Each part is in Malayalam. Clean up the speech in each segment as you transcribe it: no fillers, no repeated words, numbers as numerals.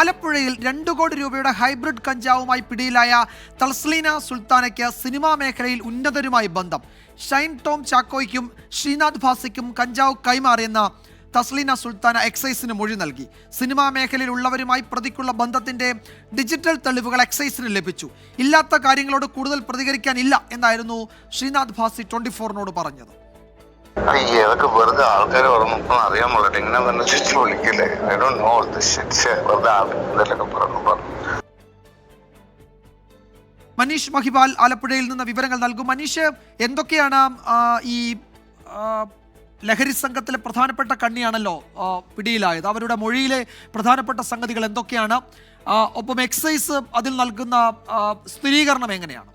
ആലപ്പുഴയിൽ 2 കോടി രൂപയുടെ ഹൈബ്രിഡ് കഞ്ചാവുമായി പിടിയിലായ തസ്ലീന സുൽത്താനയ്ക്ക് സിനിമാ മേഖലയിൽ ഉന്നതരുമായി ബന്ധം. ഷൈൻ ടോം ചാക്കോയ്ക്കും ശ്രീനാഥ് ഭാസിക്കും കഞ്ചാവ് കൈമാറിയെന്ന തസ്ലീന സുൽത്താന എക്സൈസിന് മൊഴി നൽകി. സിനിമാ മേഖലയിൽ ഉള്ളവരുമായി പ്രതിക്കുള്ള ബന്ധത്തിന്റെ ഡിജിറ്റൽ തെളിവുകൾ എക്സൈസിന് ലഭിച്ചു. ഇല്ലാത്ത കാര്യങ്ങളോട് കൂടുതൽ പ്രതികരിക്കാനില്ല എന്നായിരുന്നു ശ്രീനാഥ് ഭാസി 24-നോട് പറഞ്ഞത്. അതൊക്കെ വെറുതെ ആൾക്കാർ അറിയാൻ പാടില്ല. ഇങ്ങനെ തന്നെ തിരിച്ചു വിളിക്കില്ലേ? I don't know this shit. വെറുതെ എന്തെങ്കിലുമൊക്കെ പറഞ്ഞു. മനീഷ് മഹിപാൽ ആലപ്പുഴയിൽ നിന്ന് വിവരങ്ങൾ നൽകും. മനീഷ്, എന്തൊക്കെയാണ് ഈ ലഹരി സംഘത്തിലെ പ്രധാനപ്പെട്ട കണ്ണിയാണല്ലോ പിടിയിലായത്, അവരുടെ മൊഴിയിലെ പ്രധാനപ്പെട്ട സംഗതികൾ എന്തൊക്കെയാണ്? ഒപ്പം എക്സൈസ് അതിൽ നൽകുന്ന സ്ഥിരീകരണം എങ്ങനെയാണ്?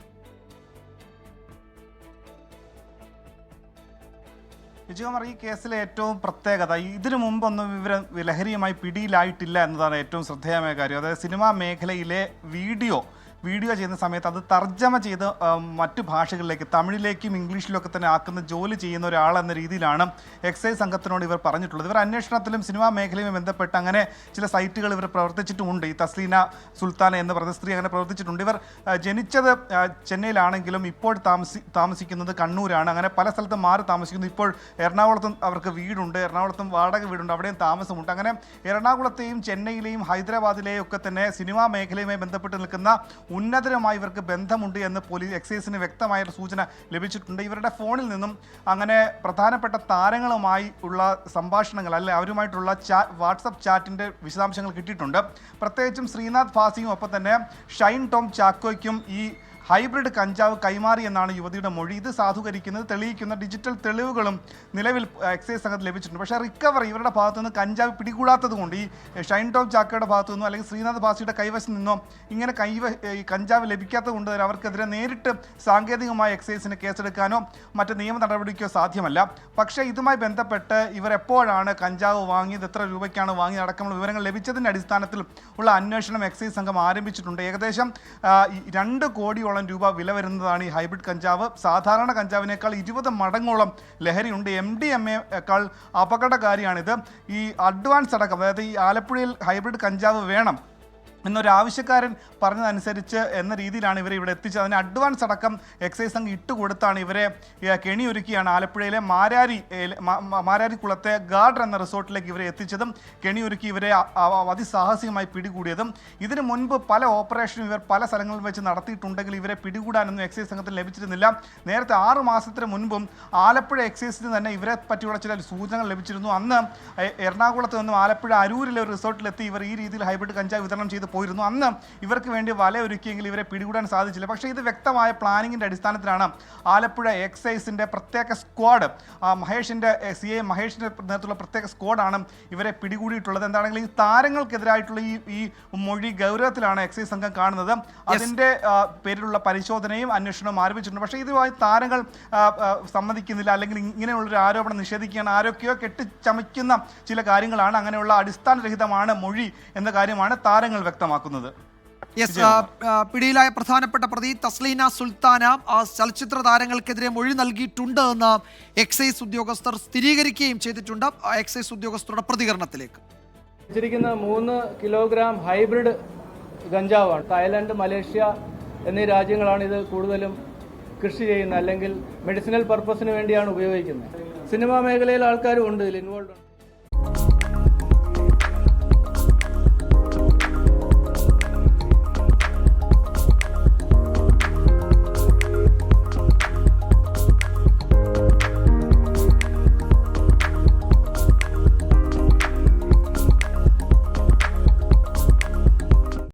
വിജയകുമാർ, ഈ കേസിലെ ഏറ്റവും പ്രത്യേകത ഇതിനു മുമ്പൊന്നും ഇവർ ലഹരിയുമായി പിടിയിലായിട്ടില്ല എന്നതാണ് ഏറ്റവും ശ്രദ്ധേയമായ കാര്യം. അതായത് സിനിമാ മേഖലയിലെ വീഡിയോ ചെയ്യുന്ന സമയത്ത് അത് തർജ്ജമ ചെയ്ത് മറ്റു ഭാഷകളിലേക്ക്, തമിഴിലേക്കും ഇംഗ്ലീഷിലൊക്കെ തന്നെ ആക്കുന്ന ജോലി ചെയ്യുന്ന ഒരാളെന്ന രീതിയിലാണ് എക്സൈസ് സംഘത്തിനോട് ഇവർ പറഞ്ഞിട്ടുള്ളത്. ഇവർ അന്വേഷണത്തിലും സിനിമാ മേഖലയുമായി ബന്ധപ്പെട്ട് അങ്ങനെ ചില സൈറ്റുകൾ ഇവർ പ്രവർത്തിച്ചിട്ടുമുണ്ട്. ഈ തസ്ലീന സുൽത്താന എന്ന് പറയുന്ന സ്ത്രീ അങ്ങനെ പ്രവർത്തിച്ചിട്ടുണ്ട്. ഇവർ ജനിച്ചത് ചെന്നൈയിലാണെങ്കിലും ഇപ്പോൾ താമസിക്കുന്നത് കണ്ണൂരാണ്. അങ്ങനെ പല സ്ഥലത്തും മാറി താമസിക്കുന്നു. ഇപ്പോൾ എറണാകുളത്തും അവർക്ക് വീടുണ്ട്, എറണാകുളത്തും വാടക വീടുണ്ട്, അവിടെയും താമസമുണ്ട്. അങ്ങനെ എറണാകുളത്തെയും ചെന്നൈയിലെയും ഹൈദരാബാദിലെയും ഒക്കെ തന്നെ സിനിമാ മേഖലയുമായി ബന്ധപ്പെട്ട് നിൽക്കുന്ന ഉന്നതരുമായി ഇവർക്ക് ബന്ധമുണ്ട് എന്ന് എക്സൈസിന് വ്യക്തമായ സൂചന ലഭിച്ചിട്ടുണ്ട്. ഇവരുടെ ഫോണിൽ നിന്നും അങ്ങനെ പ്രധാനപ്പെട്ട താരങ്ങളുമായി ഉള്ള സംഭാഷണങ്ങൾ, അല്ലെ അവരുമായിട്ടുള്ള വാട്സപ്പ് ചാറ്റിൻ്റെ വിശദാംശങ്ങൾ കിട്ടിയിട്ടുണ്ട്. പ്രത്യേകിച്ചും ശ്രീനാഥ് ഭാസിയും ഒപ്പം തന്നെ ഷൈൻ ടോം ചാക്കോയ്ക്കും ഈ ഹൈബ്രിഡ് കഞ്ചാവ് കൈമാറി എന്നാണ് യുവതിയുടെ മൊഴി. ഇത് സാധൂകരിക്കുന്നത് തെളിയിക്കുന്ന ഡിജിറ്റൽ തെളിവുകളും നിലവിൽ എക്സൈസ് സംഘത്തിൽ ലഭിച്ചിട്ടുണ്ട്. പക്ഷേ റിക്കവറി ഇവരുടെ ഭാഗത്തു നിന്ന് കഞ്ചാവ് പിടികൂടാത്തത് കൊണ്ട്, ഈ ഷൈൻ ടോം ചാക്കോയുടെ ഭാഗത്തു നിന്നോ അല്ലെങ്കിൽ ശ്രീനാഥ് ഭാസിയുടെ കൈവശം നിന്നോ ഇങ്ങനെ ഈ കഞ്ചാവ് ലഭിക്കാത്തത് കൊണ്ട് തന്നെ അവർക്കെതിരെ നേരിട്ട് സാങ്കേതികമായി എക്സൈസിന് കേസെടുക്കാനോ മറ്റ് നിയമ നടപടിക്കോ സാധ്യമല്ല. പക്ഷേ ഇതുമായി ബന്ധപ്പെട്ട് ഇവർ എപ്പോഴാണ് കഞ്ചാവ് വാങ്ങിയത്, എത്ര രൂപയ്ക്കാണ് വാങ്ങിയത് അടക്കമുള്ള വിവരങ്ങൾ ലഭിച്ചതിൻ്റെ അടിസ്ഥാനത്തിൽ ഉള്ള അന്വേഷണം എക്സൈസ് സംഘം ആരംഭിച്ചിട്ടുണ്ട്. ഏകദേശം 2 കോടിയോളം രൂപ വില വരുന്നതാണ് ഈ ഹൈബ്രിഡ് കഞ്ചാവ്. സാധാരണ കഞ്ചാവിനേക്കാൾ 20 മടങ്ങോളം ലഹരിയുണ്ട്. MDMA-യേക്കാൾ അപകടകാരിയാണിത്. ഈ അഡ്വാൻസ് അടക്കം, അതായത് ഈ ആലപ്പുഴയിൽ ഹൈബ്രിഡ് കഞ്ചാവ് വേണം എന്നൊരാവശ്യക്കാരൻ പറഞ്ഞതനുസരിച്ച് എന്ന രീതിയിലാണ് ഇവരെ ഇവിടെ എത്തിച്ചത്. അതിന് അഡ്വാൻസ് അടക്കം എക്സൈസ് സംഘം ഇട്ടുകൊടുത്താണ് ഇവരെ കെണിയൊരുക്കിയാണ് ആലപ്പുഴയിലെ മാരാരിക്കുളത്തെ ഗാർഡർ എന്ന റിസോർട്ടിലേക്ക് ഇവരെ എത്തിച്ചതും കെണിയൊരുക്കി ഇവരെ അതിസാഹസികമായി പിടികൂടിയതും. ഇതിനു മുൻപ് പല ഓപ്പറേഷനും ഇവർ പല സ്ഥലങ്ങളിൽ വെച്ച് നടത്തിയിട്ടുണ്ടെങ്കിൽ ഇവരെ പിടികൂടാനൊന്നും എക്സൈസ് സംഘത്തിന് ലഭിച്ചിരുന്നില്ല. നേരത്തെ 6 മാസത്തിന് മുൻപും ആലപ്പുഴ എക്സൈസിന് തന്നെ ഇവരെ പറ്റിയുള്ള ചില സൂചനകൾ ലഭിച്ചിരുന്നു. അന്ന് എറണാകുളത്ത് നിന്നും ആലപ്പുഴ അരൂരിലെ ഒരു റിസോർട്ടിലെത്തി ഇവർ ഈ രീതിയിൽ ഹൈബ്രിഡ് കഞ്ചാവ് വിതരണം ചെയ്ത് പോയിരുന്നു. അന്ന് ഇവർക്ക് വേണ്ടി വല ഒരുക്കിയെങ്കിൽ ഇവരെ പിടികൂടാൻ സാധിച്ചില്ല. പക്ഷേ ഇത് വ്യക്തമായ പ്ലാനിങ്ങിൻ്റെ അടിസ്ഥാനത്തിലാണ് ആലപ്പുഴ എക്സൈസിൻ്റെ പ്രത്യേക സ്ക്വാഡ്, മഹേഷിൻ്റെ CI മഹേഷിൻ്റെ നേതൃത്വത്തിലുള്ള പ്രത്യേക സ്ക്വാഡാണ് ഇവരെ പിടികൂടിയിട്ടുള്ളത്. എന്താണെങ്കിലും ഈ താരങ്ങൾക്കെതിരായിട്ടുള്ള ഈ മൊഴി ഗൗരവത്തിലാണ് എക്സൈസ് സംഘം കാണുന്നത്. അതിൻ്റെ പേരിലുള്ള പരിശോധനയും അന്വേഷണവും ആരംഭിച്ചിട്ടുണ്ട്. പക്ഷേ ഇതുമായി താരങ്ങൾ സമ്മതിക്കുന്നില്ല, അല്ലെങ്കിൽ ഇങ്ങനെയുള്ളൊരു ആരോപണം നിഷേധിക്കുകയാണ്. ആരൊക്കെയോ കെട്ടിച്ചമയ്ക്കുന്ന ചില കാര്യങ്ങളാണ്, അങ്ങനെയുള്ള അടിസ്ഥാനരഹിതമാണ് മൊഴി എന്ന കാര്യമാണ് താരങ്ങൾ വ്യക്തമാക്കുന്നത്. പിടിയിലായ പ്രധാനപ്പെട്ട പ്രതി തസ്ലീന സുൽത്താന ചലച്ചിത്ര താരങ്ങൾക്കെതിരെ മൊഴി നൽകിയിട്ടുണ്ട് എന്ന് എക്സൈസ് ഉദ്യോഗസ്ഥർ സ്ഥിരീകരിക്കുകയും ചെയ്തിട്ടുണ്ട്. എക്സൈസ് ഉദ്യോഗസ്ഥരുടെ പ്രതികരണത്തിലേക്ക്. 3 കിലോഗ്രാം ഹൈബ്രിഡ് ഗഞ്ചാവാണ്. തായ്ലൻഡ്, മലേഷ്യ എന്നീ രാജ്യങ്ങളാണ് ഇത് കൂടുതലും കൃഷി ചെയ്യുന്നത്, അല്ലെങ്കിൽ മെഡിസിനൽ പർപ്പസിന് വേണ്ടിയാണ് ഉപയോഗിക്കുന്നത്. സിനിമാ മേഖലയിൽ ആൾക്കാരും ഉണ്ട് ഇതിൽ ഇൻവോൾവ്.